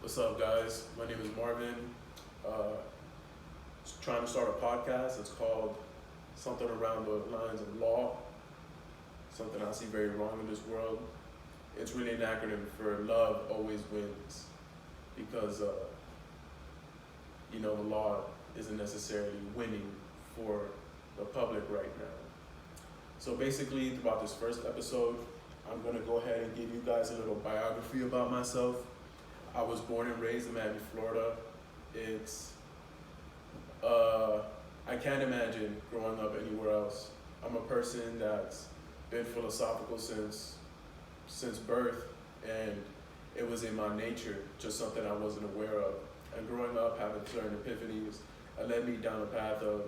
What's up, guys? My name is Marvin. Uh, Trying to start a podcast. It's called something around the lines of law, something I see very wrong in this world. It's really an acronym for love always wins because, the law isn't necessarily winning for the public right now. So basically, throughout this first episode, I'm going to go ahead and give you guys a little biography about myself. I was born and raised in Miami, Florida. I can't imagine growing up anywhere else. I'm a person that's been philosophical since birth, and it was in my nature, just something I wasn't aware of. And growing up, having certain epiphanies, led me down a path of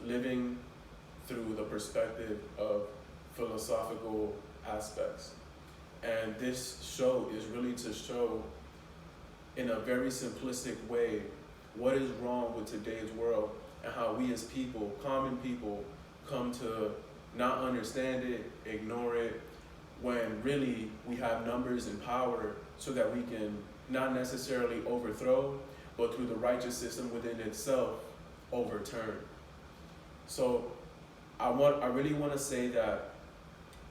living through the perspective of philosophical aspects. And this show is really to show in a very simplistic way what is wrong with today's world and how we as people, common people, come to not understand it, ignore it, when really we have numbers and power so that we can not necessarily overthrow, but through the righteous system within itself, overturn. So I really want to say that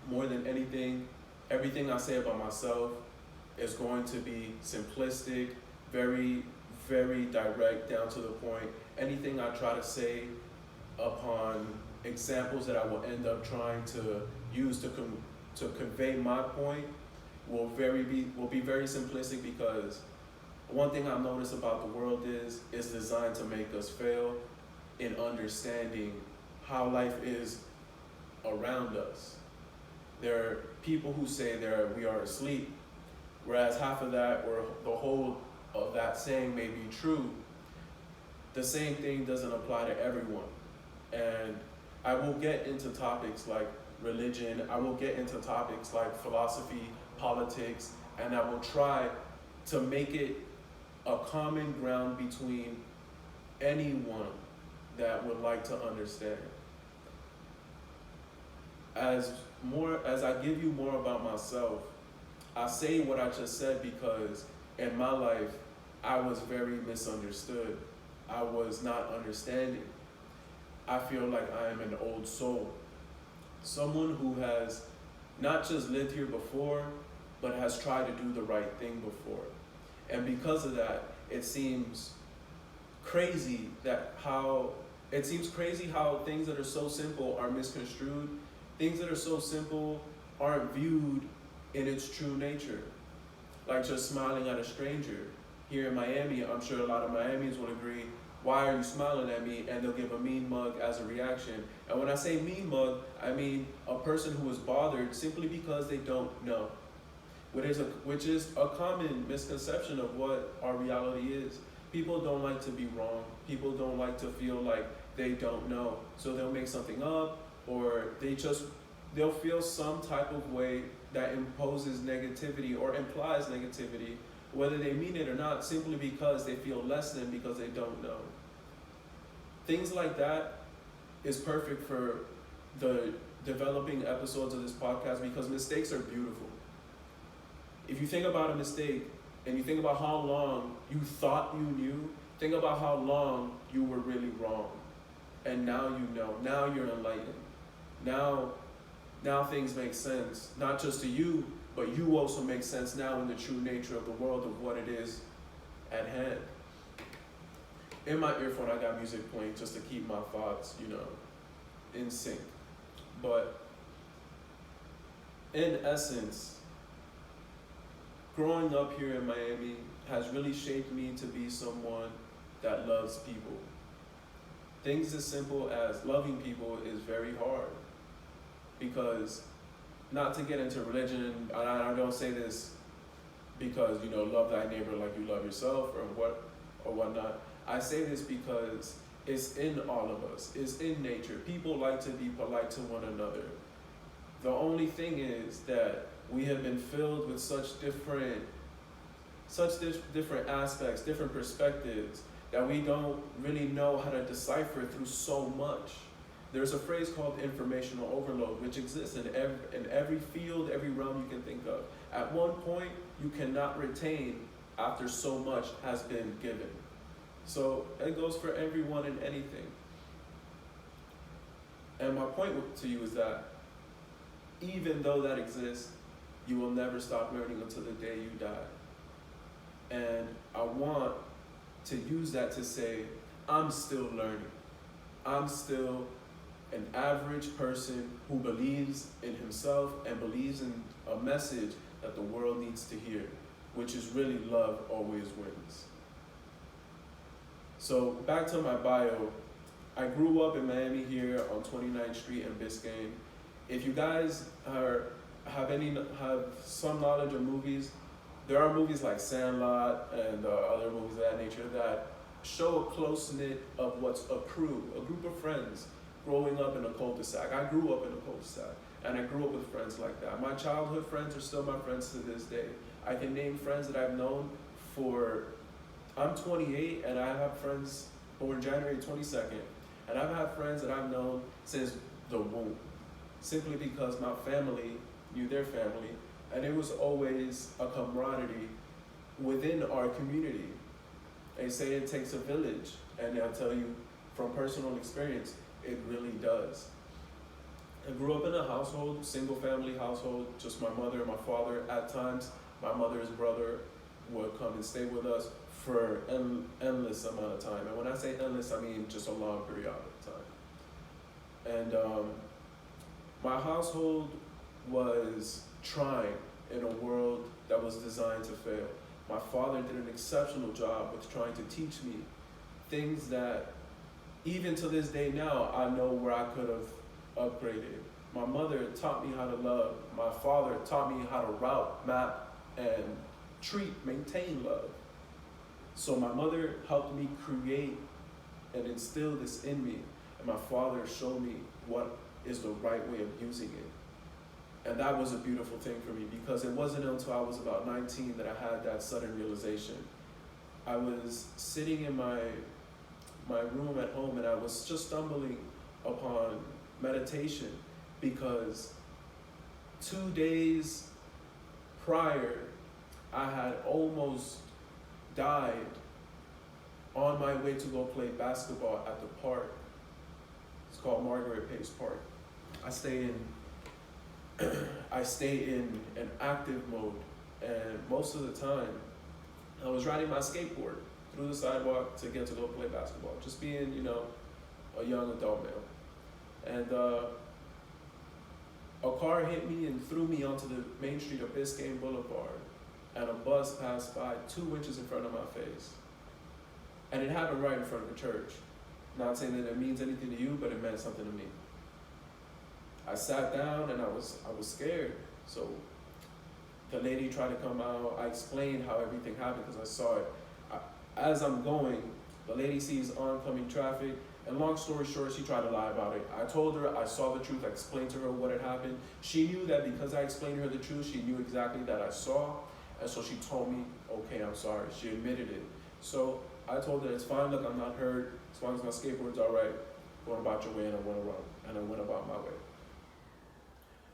more than anything, everything I say about myself is going to be simplistic, very, very direct, down to the point. Anything I try to say upon examples that I will end up trying to use to convey my point will be very simplistic, because one thing I've noticed about the world is it's designed to make us fail in understanding how life is around us. There are people who say we are asleep, whereas half of that or the whole of that saying may be true. The same thing doesn't apply to everyone. And I will get into topics like religion, I will get into topics like philosophy, politics, and I will try to make it a common ground between anyone that would like to understand. As I give you more about myself, I say what I just said because in my life, I was very misunderstood. I was not understanding. I feel like I am an old soul. Someone who has not just lived here before, but has tried to do the right thing before. And because of that, it seems crazy how things that are so simple are misconstrued. Things that are so simple aren't viewed in its true nature. Like just smiling at a stranger. Here in Miami, I'm sure a lot of Miamians will agree, why are you smiling at me? And they'll give a mean mug as a reaction. And when I say mean mug, I mean a person who is bothered simply because they don't know. Which is a common misconception of what our reality is. People don't like to be wrong. People don't like to feel like they don't know. So they'll make something up, or they'll feel some type of way that imposes negativity or implies negativity, whether they mean it or not, simply because they feel less than because they don't know. Things like that is perfect for the developing episodes of this podcast, because mistakes are beautiful. If you think about a mistake and you think about how long you thought you knew, think about how long you were really wrong. And now you know. Now you're enlightened. Now things make sense, not just to you, but you also make sense now in the true nature of the world, of what it is at hand. In my earphone, I got music playing just to keep my thoughts, in sync. But in essence, growing up here in Miami has really shaped me to be someone that loves people. Things as simple as loving people is very hard, because not to get into religion, and I don't say this because, love thy neighbor like you love yourself or whatnot. I say this because it's in all of us. It's in nature. People like to be polite to one another. The only thing is that we have been filled with such different aspects, different perspectives, that we don't really know how to decipher through so much. There's a phrase called informational overload, which exists in every field, every realm you can think of. At one point, you cannot retain after so much has been given. So it goes for everyone and anything. And my point to you is that even though that exists, you will never stop learning until the day you die. And I want to use that to say, I'm still learning. I'm still an average person who believes in himself and believes in a message that the world needs to hear, which is really love always wins. So back to my bio, I grew up in Miami here on 29th Street in Biscayne. If you guys have some knowledge of movies, there are movies like Sandlot and other movies of that nature that show a close-knit of what's a crew, a group of friends growing up in a cul-de-sac. I grew up in a cul-de-sac, and I grew up with friends like that. My childhood friends are still my friends to this day. I can name friends that I've known I'm 28, and I have friends born January 22nd, and I've had friends that I've known since the womb, simply because my family knew their family, and it was always a camaraderie within our community. They say it takes a village, and I'll tell you from personal experience, it really does. I grew up in a household, single family household, just my mother and my father. At times, my mother's brother would come and stay with us for endless amount of time. And when I say endless, I mean just a long period of time. And my household was trying in a world that was designed to fail. My father did an exceptional job with trying to teach me things that even to this day now, I know where I could have upgraded. My mother taught me how to love. My father taught me how to route, map, and maintain love. So my mother helped me create and instill this in me, and my father showed me what is the right way of using it. And that was a beautiful thing for me, because it wasn't until I was about 19 that I had that sudden realization. I was sitting in my room at home, and I was just stumbling upon meditation, because 2 days prior, I had almost died on my way to go play basketball at the park. It's called Margaret Pace Park. I stay in an active mode, and most of the time, I was riding my skateboard through the sidewalk to get to go play basketball, just being, a young adult male. And a car hit me and threw me onto the main street of Biscayne Boulevard, and a bus passed by 2 inches in front of my face. And it happened right in front of the church. Not saying that it means anything to you, but it meant something to me. I sat down and I was scared. So the lady tried to come out. I explained how everything happened because I saw it. As I'm going, the lady sees oncoming traffic, and long story short, she tried to lie about it. I told her I saw the truth. I explained to her what had happened. She knew that because I explained to her the truth, she knew exactly that I saw, and so she told me, okay, I'm sorry. She admitted it. So I told her, it's fine, look, I'm not hurt, as long as my skateboard's all right, go about your way, and I went about my way.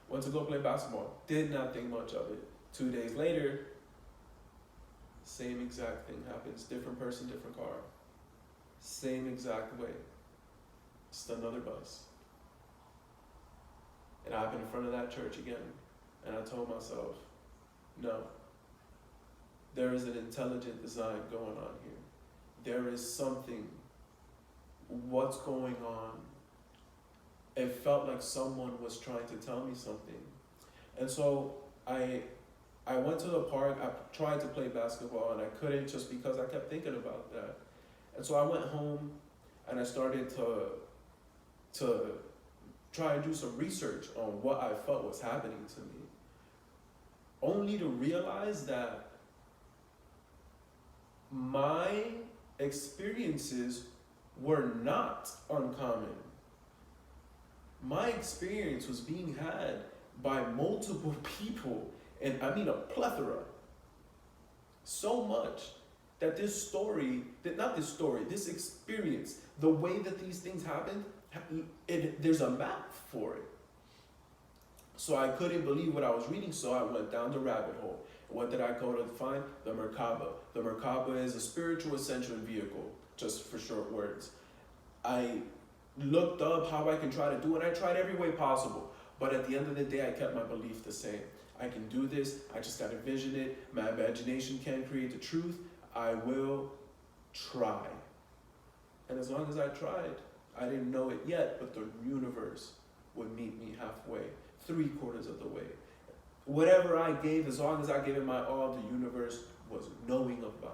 Went to go play basketball, did not think much of it. 2 days later, same exact thing happens, different person, different car. Same exact way, just another bus. It happened in front of that church again, and I told myself, no, there is an intelligent design going on here. There is something, what's going on? It felt like someone was trying to tell me something. And so I went to the park, I tried to play basketball, and I couldn't just because I kept thinking about that. And so I went home and I started to try and do some research on what I felt was happening to me. Only to realize that my experiences were not uncommon. My experience was being had by multiple people, and I mean a plethora. So much that this experience, the way that these things happened, there's a map for it. So I couldn't believe what I was reading, so I went down the rabbit hole. What did I go to find? The Merkaba. The Merkaba is a spiritual ascension vehicle, just for short words. I looked up how I can try to do it. I tried every way possible. But at the end of the day, I kept my belief the same. I can do this. I just got to vision it. My imagination can create the truth. I will try. And as long as I tried, I didn't know it yet, but the universe would meet me halfway, 3/4 of the way. Whatever I gave, as long as I gave it my all, the universe was knowing of my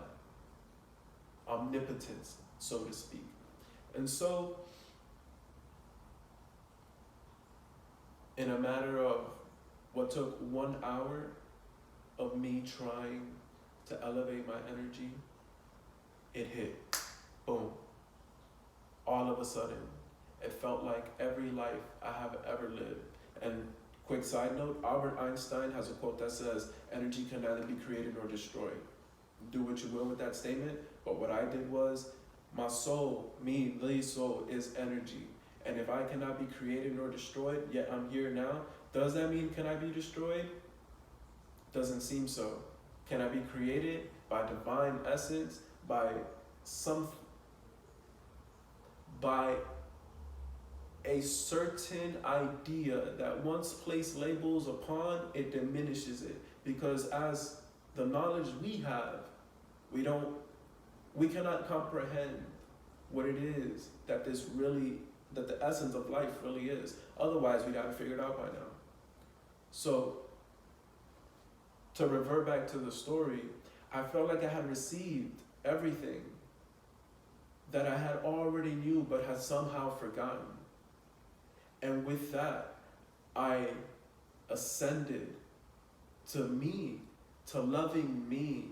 omnipotence, so to speak. And so, in a matter of what took 1 hour of me trying to elevate my energy, it hit. Boom. All of a sudden, it felt like every life I have ever lived. And quick side note, Albert Einstein has a quote that says, energy can neither be created nor destroyed. Do what you will with that statement, but what I did was, my soul, me, the soul, is energy. And if I cannot be created nor destroyed, yet I'm here now, does that mean can I be destroyed? Doesn't seem so. Can I be created by divine essence, by a certain idea that once placed labels upon, it diminishes it. Because as the knowledge we have, we cannot comprehend what it is that the essence of life really is. Otherwise, we'd have it figured out by now. So, to revert back to the story, I felt like I had received everything that I had already knew but had somehow forgotten. And with that, I ascended to me, to loving me,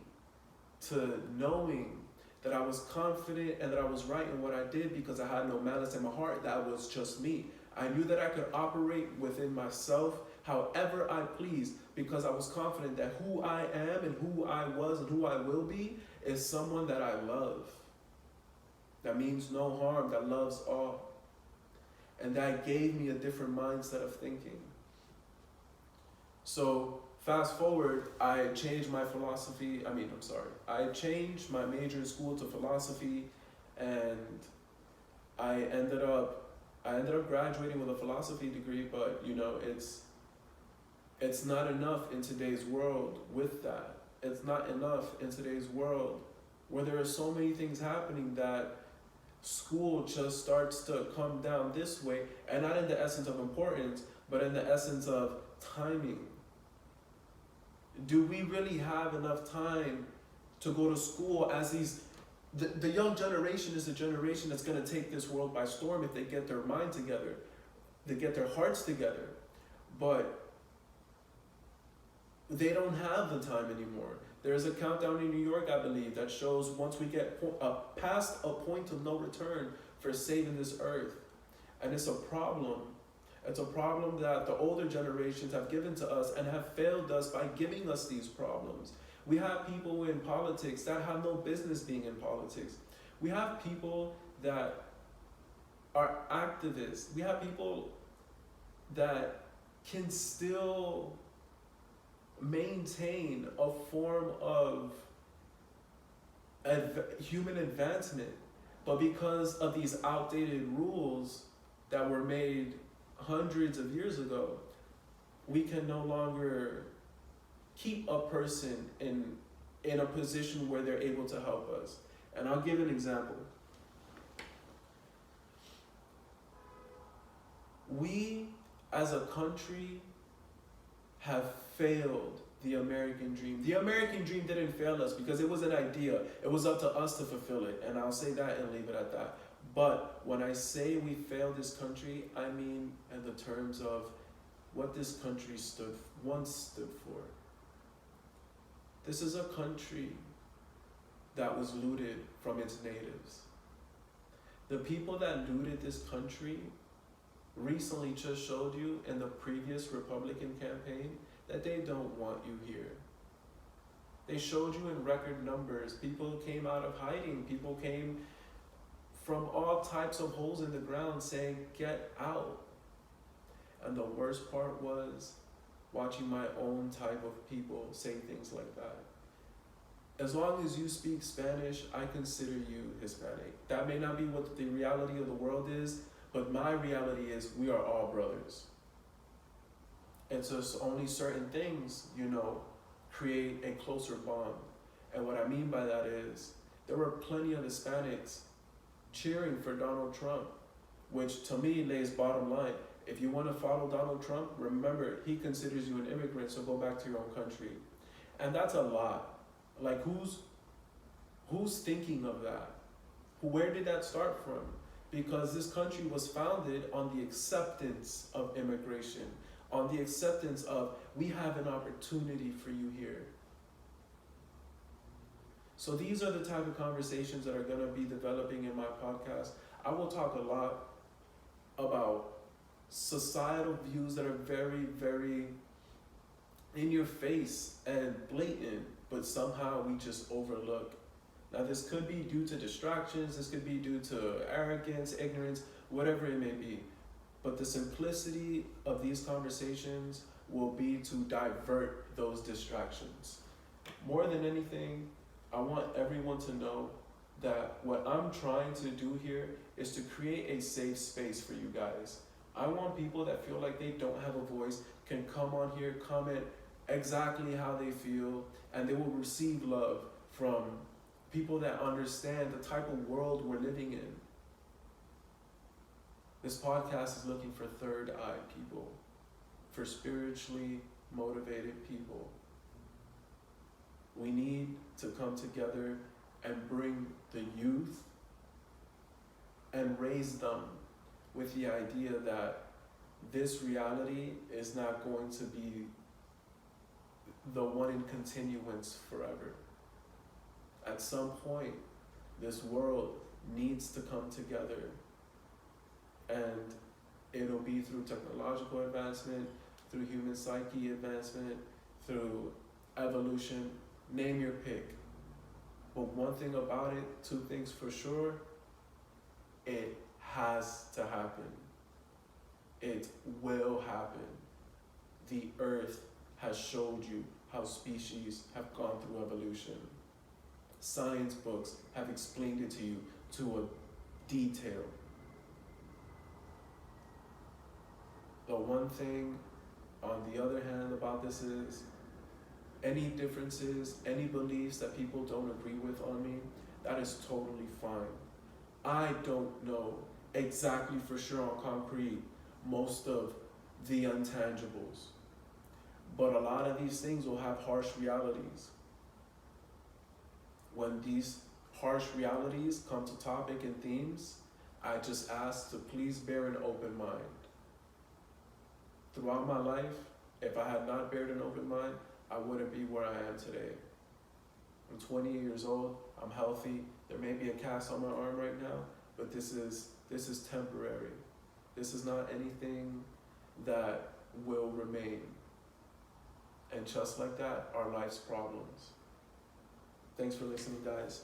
to knowing that I was confident and that I was right in what I did because I had no malice in my heart. That was just me. I knew that I could operate within myself however I please because I was confident that who I am and who I was and who I will be is someone that I love. That means no harm, that loves all. And that gave me a different mindset of thinking. So fast forward, I changed my I changed my major in school to philosophy, and I ended up graduating with a philosophy degree, but it's not enough in today's world with that. It's not enough in today's world where there are so many things happening that school just starts to come down this way, and not in the essence of importance, but in the essence of timing. Do we really have enough time to go to school as the young generation is the generation that's going to take this world by storm if they get their mind together, they get their hearts together, but they don't have the time anymore. There's a countdown in New York, I believe, that shows once we get past a point of no return for saving this earth. And it's a problem. It's a problem that the older generations have given to us and have failed us by giving us these problems. We have people in politics that have no business being in politics. We have people that are activists. We have people that can still maintain a form of human advancement, but because of these outdated rules that were made hundreds of years ago, we can no longer keep a person in a position where they're able to help us. And I'll give an example. We, as a country, have failed the American dream. The American dream didn't fail us because it was an idea. It was up to us to fulfill it. And I'll say that and leave it at that. But when I say we failed this country, I mean in the terms of what this country once stood for. This is a country that was looted from its natives. The people that looted this country recently just showed you in the previous Republican campaign that they don't want you here. They showed you in record numbers. People came out of hiding. People came from all types of holes in the ground saying, get out. And the worst part was, watching my own type of people say things like that. As long as you speak Spanish, I consider you Hispanic. That may not be what the reality of the world is, but my reality is we are all brothers. And so it's only certain things, create a closer bond. And what I mean by that is there were plenty of Hispanics cheering for Donald Trump, which to me lays bottom line. If you want to follow Donald Trump, remember, he considers you an immigrant, so go back to your own country. And that's a lot. Like, who's thinking of that? Where did that start from? Because this country was founded on the acceptance of immigration, on the acceptance of, we have an opportunity for you here. So these are the type of conversations that are going to be developing in my podcast. I will talk a lot about societal views that are very, very in your face and blatant, but somehow we just overlook. Now, this could be due to distractions, this could be due to arrogance, ignorance, whatever it may be. But the simplicity of these conversations will be to divert those distractions. More than anything, I want everyone to know that what I'm trying to do here is to create a safe space for you guys. I want people that feel like they don't have a voice can come on here, comment exactly how they feel, and they will receive love from people that understand the type of world we're living in. This podcast is looking for third eye people, for spiritually motivated people. We need to come together and bring the youth and raise them with the idea that this reality is not going to be the one in continuance forever. At some point, this world needs to come together, and it'll be through technological advancement, through human psyche advancement, through evolution, name your pick. But one thing about it, two things for sure, it has to happen. It will happen. The earth has showed you how species have gone through evolution. Science books have explained it to you to a detail. The one thing, on the other hand, about this is any differences, any beliefs that people don't agree with on me, that is totally fine. I don't know exactly for sure on concrete most of the intangibles, but a lot of these things will have harsh realities. When these harsh realities come to topic and themes, I just ask to please bear an open mind. Throughout my life, if I had not bared an open mind, I wouldn't be where I am today. I'm 20 years old, I'm healthy, there may be a cast on my arm right now, but this is temporary. This is not anything that will remain. And just like that, our life's problems. Thanks for listening, guys.